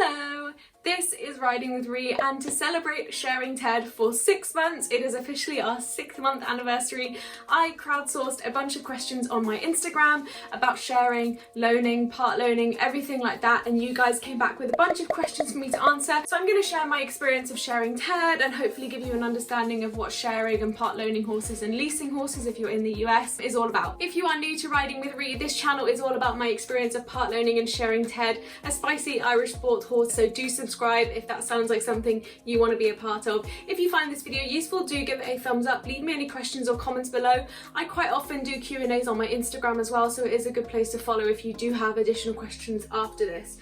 Hello! This is Riding with Ree, and to celebrate sharing TED for 6 months, it is officially our 6th month anniversary. I crowdsourced a bunch of questions on my Instagram about sharing, loaning, part loaning, everything like that, and you guys came back with a bunch of questions for me to answer. So I'm going to share my experience of sharing TED and hopefully give you an understanding of what sharing and part loaning horses and leasing horses, if you're in the US, is all about. If you are new to Riding with Ree, this channel is all about my experience of part loaning and sharing TED, a spicy Irish sport horse, so do subscribe if that sounds like something you want to be a part of. If you find this video useful, do give it a thumbs up, leave me any questions or comments below. I quite often do Q&As on my Instagram as well, so it is a good place to follow if you do have additional questions after this.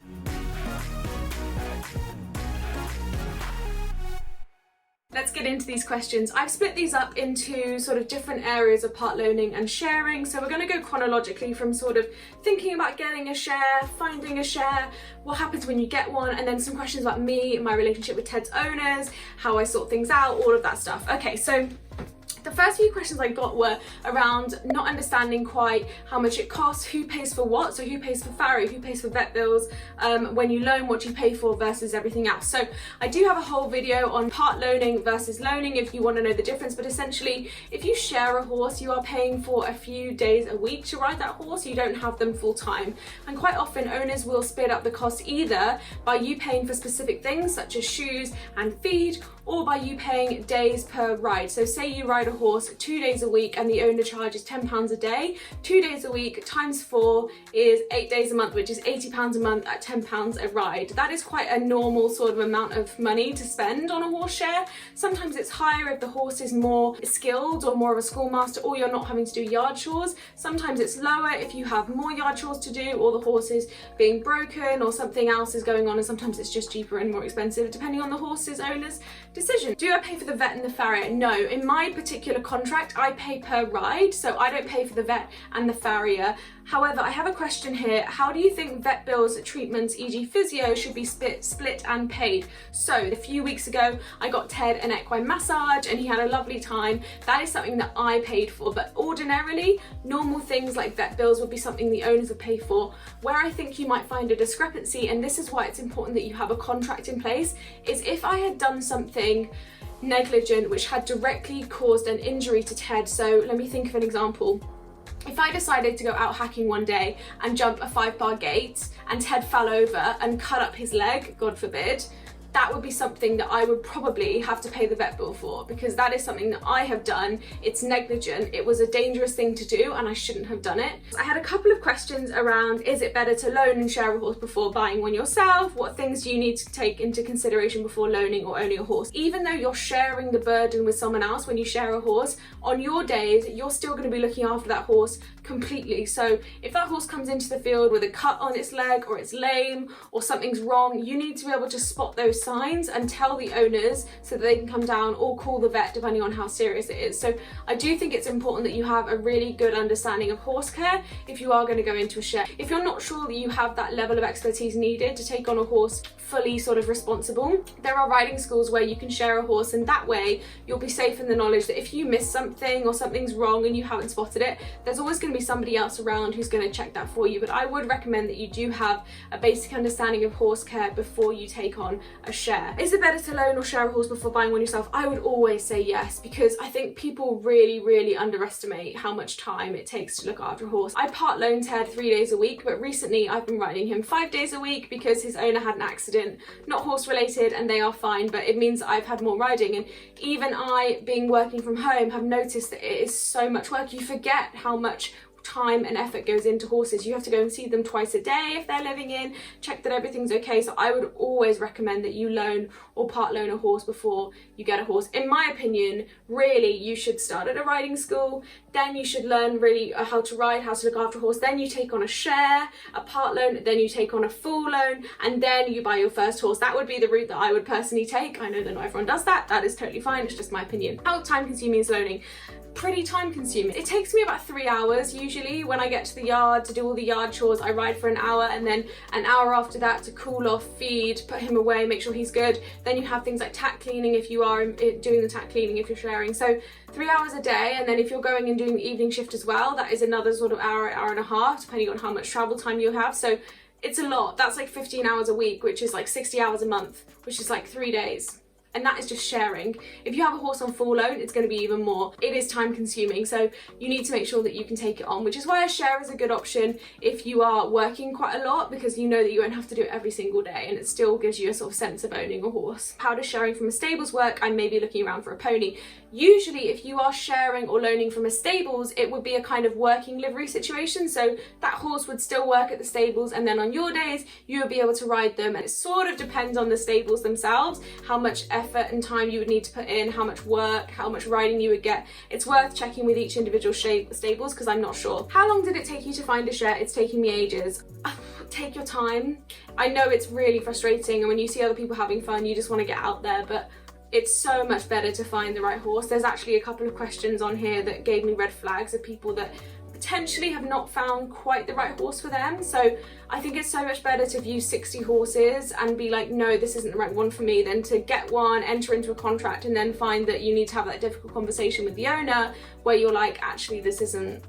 Let's get into these questions. I've split these up into sort of different areas of part loaning and sharing. So we're going to go chronologically from sort of thinking about getting a share, finding a share, what happens when you get one, and then some questions about me, my relationship with TED's owners, how I sort things out, all of that stuff. Okay, so the first few questions I got were around not understanding quite how much it costs, who pays for what, so who pays for farrier, who pays for vet bills, when you loan, what you pay for versus everything else. So I do have a whole video on part loaning versus loaning if you want to know the difference, but essentially if you share a horse, you are paying for a few days a week to ride that horse, you don't have them full time. And quite often owners will split up the cost either by you paying for specific things such as shoes and feed, or by you paying days per ride. So say you ride a horse 2 days a week and the owner charges £10 a day, 2 days a week times 4 is 8 days a month, which is £80 a month at £10 a ride. That is quite a normal sort of amount of money to spend on a horse share. Sometimes it's higher if the horse is more skilled or more of a schoolmaster, or you're not having to do yard chores. Sometimes it's lower if you have more yard chores to do, or the horse is being broken or something else is going on, and sometimes it's just cheaper and more expensive depending on the horse's owner's decision. Do I pay for the vet and the farrier? No. In my particular contract, I pay per ride, so I don't pay for the vet and the farrier. However, I have a question here. How do you think vet bills, treatments, e.g. physio, should be split and paid? So a few weeks ago, I got Ted an equine massage and he had a lovely time. That is something that I paid for, but ordinarily, normal things like vet bills would be something the owners would pay for. Where I think you might find a discrepancy, and this is why it's important that you have a contract in place, is if I had done something negligent which had directly caused an injury to Ted. So let me think of an example. If I decided to go out hacking one day and jump a 5-bar gate and Ted fell over and cut up his leg, God forbid, that would be something that I would probably have to pay the vet bill for, because that is something that I have done. It's negligent, it was a dangerous thing to do and I shouldn't have done it. I had a couple of questions around, is it better to loan and share a horse before buying one yourself? What things do you need to take into consideration before loaning or owning a horse? Even though you're sharing the burden with someone else when you share a horse, on your days you're still going to be looking after that horse completely. So if that horse comes into the field with a cut on its leg, or it's lame, or something's wrong, you need to be able to spot those signs and tell the owners so that they can come down or call the vet depending on how serious it is. So I do think it's important that you have a really good understanding of horse care if you are going to go into a share. If you're not sure that you have that level of expertise needed to take on a horse fully sort of responsible, there are riding schools where you can share a horse, and that way you'll be safe in the knowledge that if you miss something or something's wrong and you haven't spotted it, there's always going to be somebody else around who's going to check that for you. But I would recommend that you do have a basic understanding of horse care before you take on a share. Is it better to loan or share a horse before buying one yourself? I would always say yes, because I think people really underestimate how much time it takes to look after a horse. I part loan Ted 3 days a week, but recently I've been riding him 5 days a week because his owner had an accident, not horse related, and they are fine, but it means I've had more riding. And even I, being working from home, have noticed that it is so much work. You forget how much time and effort goes into horses. You have to go and see them twice a day if they're living in, check that everything's okay. So I would always recommend that you loan or part loan a horse before you get a horse. In my opinion, really, you should start at a riding school, then you should learn really how to ride, how to look after a horse, then you take on a share, a part loan, then you take on a full loan, and then you buy your first horse. That would be the route that I would personally take. I know that not everyone does that. That is totally fine. It's just my opinion. How time consuming is loaning? Pretty time consuming. It takes me about 3 hours usually when I get to the yard to do all the yard chores. I ride for an hour, and then an hour after that to cool off, feed, put him away, make sure he's good. Then you have things like tack cleaning if you are doing the tack cleaning if you're sharing. So 3 hours a day, and then if you're going and doing the evening shift as well, that is another sort of hour and a half depending on how much travel time you have. So It's a lot. That's like 15 hours a week, which is like 60 hours a month, which is like 3 days. And that is just sharing. If you have a horse on full loan, it's going to be even more. It is time consuming, so you need to make sure that you can take it on, which is why a share is a good option if you are working quite a lot, because you know that you won't have to do it every single day, and it still gives you a sort of sense of owning a horse. How does sharing from a stables work? I'm maybe looking around for a pony. Usually if you are sharing or loaning from a stables, it would be a kind of working livery situation, so that horse would still work at the stables, and then on your days you would be able to ride them. And it sort of depends on the stables themselves, how much effort and time you would need to put in, how much work, how much riding you would get. It's worth checking with each individual stables, because I'm not sure. How long did it take you to find a share? It's taking me ages. Take your time. I know it's really frustrating, and when you see other people having fun you just want to get out there, but it's so much better to find the right horse. There's actually a couple of questions on here that gave me red flags of people that potentially have not found quite the right horse for them. So I think it's so much better to view 60 horses and be like, no, this isn't the right one for me, than to get one, enter into a contract, and then find that you need to have that difficult conversation with the owner where you're like, actually this isn't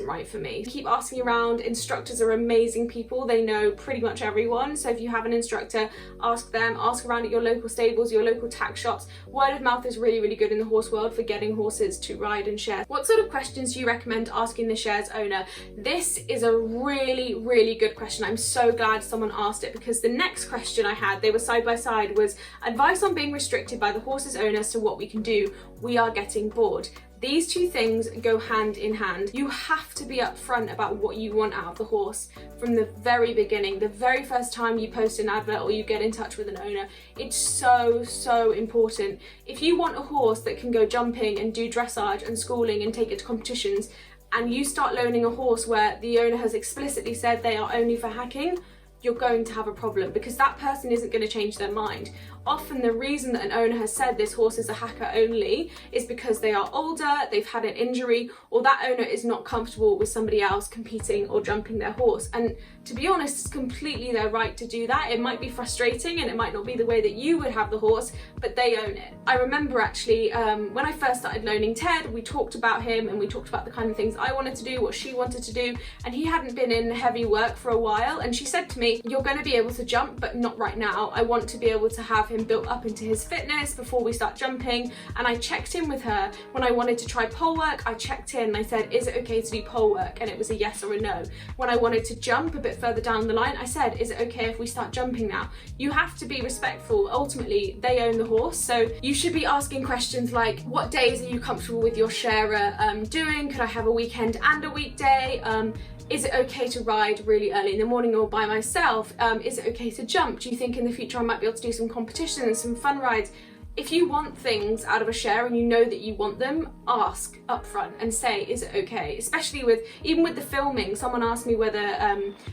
right for me. Keep asking around. Instructors are amazing people. They know pretty much everyone. So if you have an instructor, ask them, ask around at your local stables, your local tack shops. Word of mouth is really, really good in the horse world for getting horses to ride and share. What sort of questions do you recommend asking the share's owner? This is a really, really good question. I'm so glad someone asked it, because the next question I had, they were side by side, was advice on being restricted by the horse's owner as to what we can do. We are getting bored. These two things go hand in hand. You have to be upfront about what you want out of the horse from the very beginning. The very first time you post an advert or you get in touch with an owner, it's so important. If you want a horse that can go jumping and do dressage and schooling and take it to competitions, and you start loaning a horse where the owner has explicitly said they are only for hacking, you're going to have a problem, because that person isn't going to change their mind. Often the reason that an owner has said this horse is a hacker only is because they are older, they've had an injury, or that owner is not comfortable with somebody else competing or jumping their horse. And to be honest, it's completely their right to do that. It might be frustrating and it might not be the way that you would have the horse, but they own it. I remember actually when I first started loaning Ted, we talked about him and we talked about the kind of things I wanted to do, what she wanted to do, and he hadn't been in heavy work for a while, and she said to me, you're going to be able to jump, but not right now. I want to be able to have him built up into his fitness before we start jumping. And I checked in with her when I wanted to try pole work. I checked in and I said, is it okay to do pole work? And it was a yes or a no. When I wanted to jump a bit further down the line, I said, is it okay if we start jumping now? You have to be respectful. Ultimately, they own the horse, so you should be asking questions like, what days are you comfortable with your sharer doing? Could I have a weekend and a weekday? Is it okay to ride really early in the morning or by myself? Is it okay to jump? Do you think in the future I might be able to do some competitions, some fun rides? If you want things out of a share and you know that you want them, ask upfront and say, is it okay? Especially even with the filming. Someone asked me whether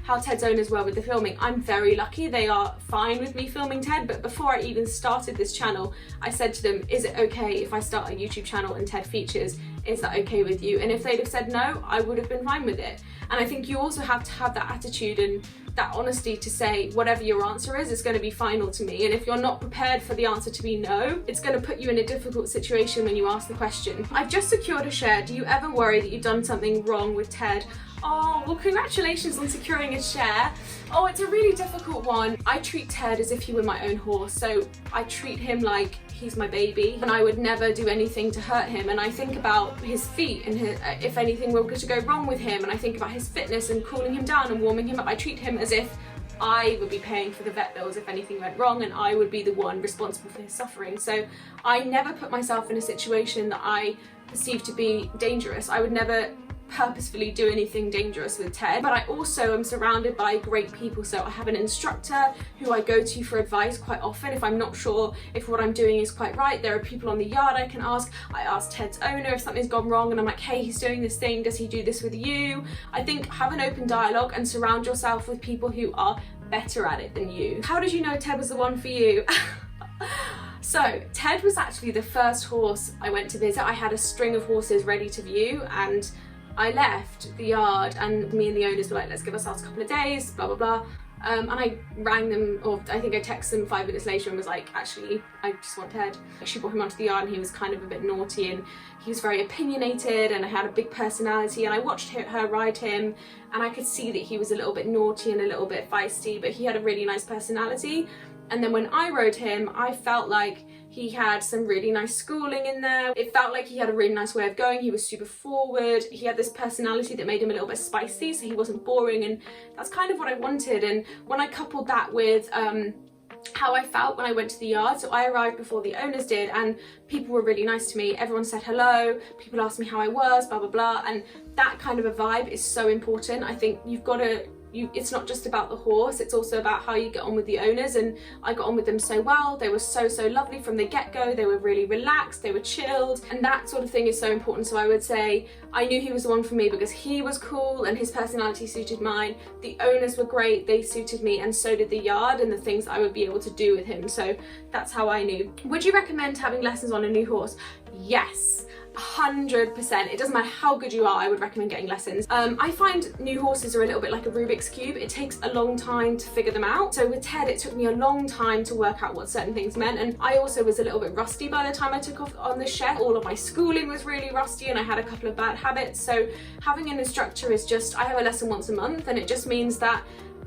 how Ted's owners were with the filming. I'm very lucky. They are fine with me filming Ted, but before I even started this channel, I said to them, is it okay if I start a YouTube channel and Ted features? Is that okay with you? And if they'd have said no, I would have been fine with it. And I think you also have to have that attitude and that honesty to say whatever your answer is, it's going to be final to me. And if you're not prepared for the answer to be no, it's going to put you in a difficult situation when you ask the question. I've just secured a share. Do you ever worry that you've done something wrong with Ted? Oh, well, congratulations on securing a share. Oh, it's a really difficult one. I treat Ted as if he were my own horse, so I treat him like he's my baby, and I would never do anything to hurt him. And I think about his feet and if anything were to go wrong with him, and I think about his fitness and cooling him down and warming him up. I treat him as if I would be paying for the vet bills if anything went wrong, and I would be the one responsible for his suffering. So I never put myself in a situation that I perceive to be dangerous. I would never purposefully do anything dangerous with Ted, but I also am surrounded by great people. So I have an instructor who I go to for advice quite often if I'm not sure if what I'm doing is quite right. There are people on the yard I can ask. I ask Ted's owner if something's gone wrong and I'm like, hey, he's doing this thing, does he do this with you? I think have an open dialogue and surround yourself with people who are better at it than you. How did you know Ted was the one for you? So Ted was actually the first horse I went to visit. I had a string of horses ready to view, and I left the yard and me and the owners were like, let's give ourselves a couple of days, blah, blah, blah. and I rang them, or I think I texted them 5 minutes later and was like, actually, I just want Ted. She brought him onto the yard and he was kind of a bit naughty and he was very opinionated and I had a big personality, and I watched her ride him and I could see that he was a little bit naughty and a little bit feisty, but he had a really nice personality. And then when I rode him, I felt like he had some really nice schooling in there. It felt like he had a really nice way of going. He was super forward. He had this personality that made him a little bit spicy, so he wasn't boring, and that's kind of what I wanted. And when I coupled that with how I felt when I went to the yard, so I arrived before the owners did and people were really nice to me. Everyone said hello, people asked me how I was, blah blah blah, and that kind of a vibe is so important. I think you've got to, it's not just about the horse, it's also about how you get on with the owners, and I got on with them so well. They were so lovely from the get-go. They were really relaxed, they were chilled, and that sort of thing is so important. So I would say I knew he was the one for me because he was cool and his personality suited mine. The owners were great, they suited me, and so did the yard and the things I would be able to do with him. So that's how I knew. Would you recommend having lessons on a new horse? Yes. 100%. It doesn't matter how good you are, I would recommend getting lessons. I find new horses are a little bit like a Rubik's Cube. It takes a long time to figure them out. So with Ted, it took me a long time to work out what certain things meant, and I also was a little bit rusty by the time I took off on the shed. All of my schooling was really rusty and I had a couple of bad habits. So having an instructor is just, I have a lesson once a month, and it just means that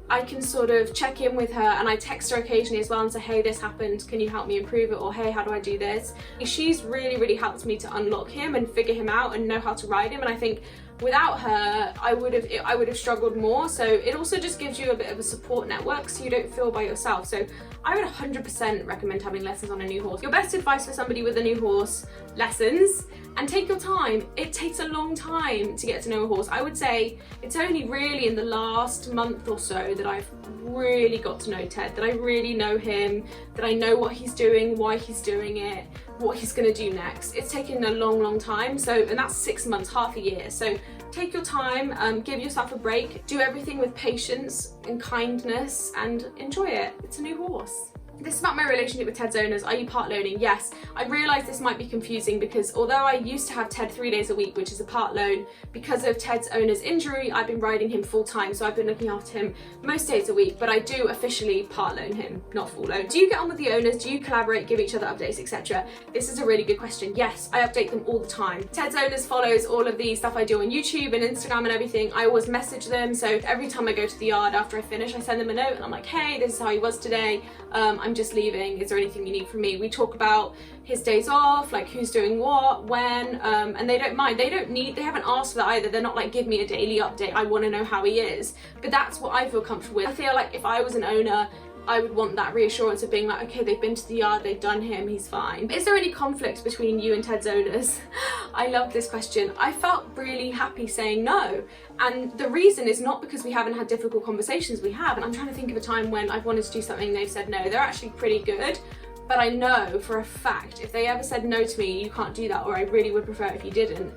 I can sort of check in with her, and I text her occasionally as well and say, hey, this happened, can you help me improve it? Or hey, how do I do this? She's really helped me to unlock him and figure him out and know how to ride him, and I think without her I would have struggled more. So it also just gives you a bit of a support network so you don't feel by yourself. So I would 100% recommend having lessons on a new horse. Your best advice for somebody with a new horse: lessons, and take your time. It takes a long time to get to know a horse. I would say it's only really in the last month or so that I've really got to know Ted, that I really know him, that I know what he's doing, why he's doing it, what he's going to do next. It's taken a long time, so, and that's 6 months, half a year. So take your time, give yourself a break, do everything with patience and kindness, and enjoy it. It's a new horse. This is about my relationship with Ted's owners. Are you part loaning? Yes. I realise this might be confusing because although I used to have Ted 3 days a week, which is a part loan, because of Ted's owner's injury, I've been riding him full time, so I've been looking after him most days a week, but I do officially part loan him, not full loan. Do you get on with the owners? Do you collaborate, give each other updates, etc.? This is a really good question. Yes, I update them all the time. Ted's owners follows all of the stuff I do on YouTube and Instagram and everything. I always message them, so every time I go to the yard after I finish, I send them a note and I'm like, hey, this is how he was today. I'm just leaving. Is there anything you need from me? We talk about his days off, like who's doing what, when, and they don't mind. They haven't asked for that either. They're not like, give me a daily update, I want to know how he is. But that's what I feel comfortable with. I feel like if I was an owner, I would want that reassurance of being like, okay, they've been to the yard, they've done him, he's fine. Is there any conflict between you and Ted's owners? I love this question. I felt really happy saying no. And the reason is not because we haven't had difficult conversations, we have. And I'm trying to think of a time when I've wanted to do something and they've said no. They're actually pretty good. But I know for a fact, if they ever said no to me, you can't do that, or I really would prefer it if you didn't,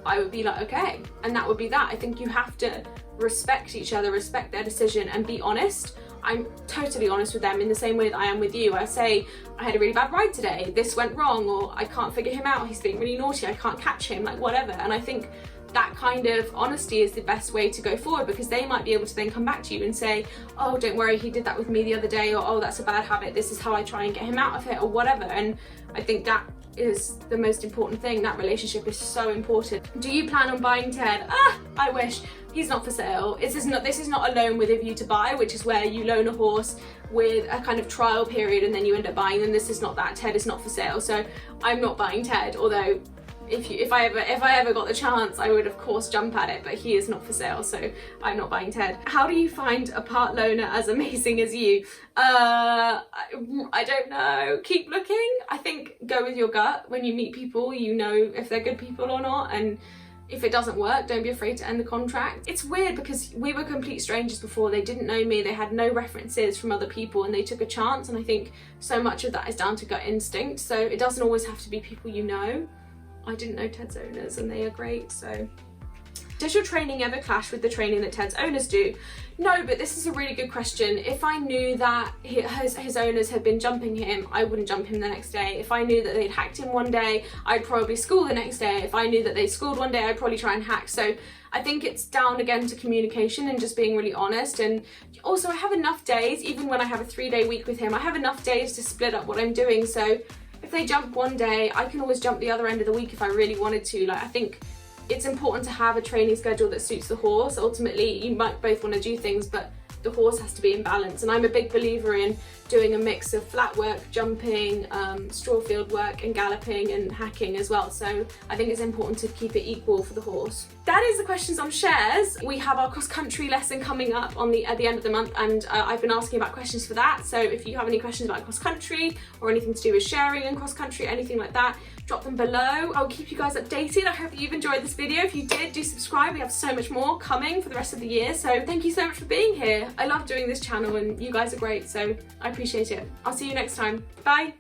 I would be like, okay. And that would be that. I think you have to respect each other, respect their decision, and be honest. I'm totally honest with them in the same way that I am with you. I say, I had a really bad ride today, this went wrong, or I can't figure him out, he's being really naughty, I can't catch him, like whatever. And I think that kind of honesty is the best way to go forward, because they might be able to then come back to you and say, oh, don't worry, he did that with me the other day, or oh, that's a bad habit, this is how I try and get him out of it, or whatever. And I think that is the most important thing. That relationship is so important. Do you plan on buying Ted? I wish. He's not for sale. This is not a loan with a view to buy, which is where you loan a horse with a kind of trial period and then you end up buying them. This is not that. Ted is not for sale, so I'm not buying Ted, although if I ever got the chance, I would of course jump at it, but he is not for sale, so I'm not buying Ted. How do you find a part loaner as amazing as you? I don't know. Keep looking. I think go with your gut. When you meet people, you know if they're good people or not, and if it doesn't work, don't be afraid to end the contract. It's weird because we were complete strangers before. They didn't know me, they had no references from other people, and they took a chance, and I think so much of that is down to gut instinct, so it doesn't always have to be people you know. I didn't know Ted's owners and they are great, so Does your training ever clash with the training that Ted's owners do? No, but this is a really good question. If I knew that his owners had been jumping him, I wouldn't jump him the next day. If I knew that they'd hacked him one day, I'd probably school the next day. If I knew that they'd schooled one day, I'd probably try and hack. So I think it's down again to communication and just being really honest. And also I have enough days, even when I have a 3-day week with him, I have enough days to split up what I'm doing. So if they jump one day, I can always jump the other end of the week if I really wanted to. Like, I think it's important to have a training schedule that suits the horse. Ultimately, you might both want to do things, but the horse has to be in balance. And I'm a big believer in doing a mix of flat work, jumping, straw field work, and galloping and hacking as well. So I think it's important to keep it equal for the horse. That is the questions on shares. We have our cross-country lesson coming up at the end of the month, and I've been asking about questions for that. So if you have any questions about cross-country or anything to do with sharing and cross-country, anything like that, drop them below. I'll keep you guys updated. I hope that you've enjoyed this video. If you did, do subscribe. We have so much more coming for the rest of the year. So thank you so much for being here. I love doing this channel and you guys are great, so I appreciate it. I'll see you next time. Bye.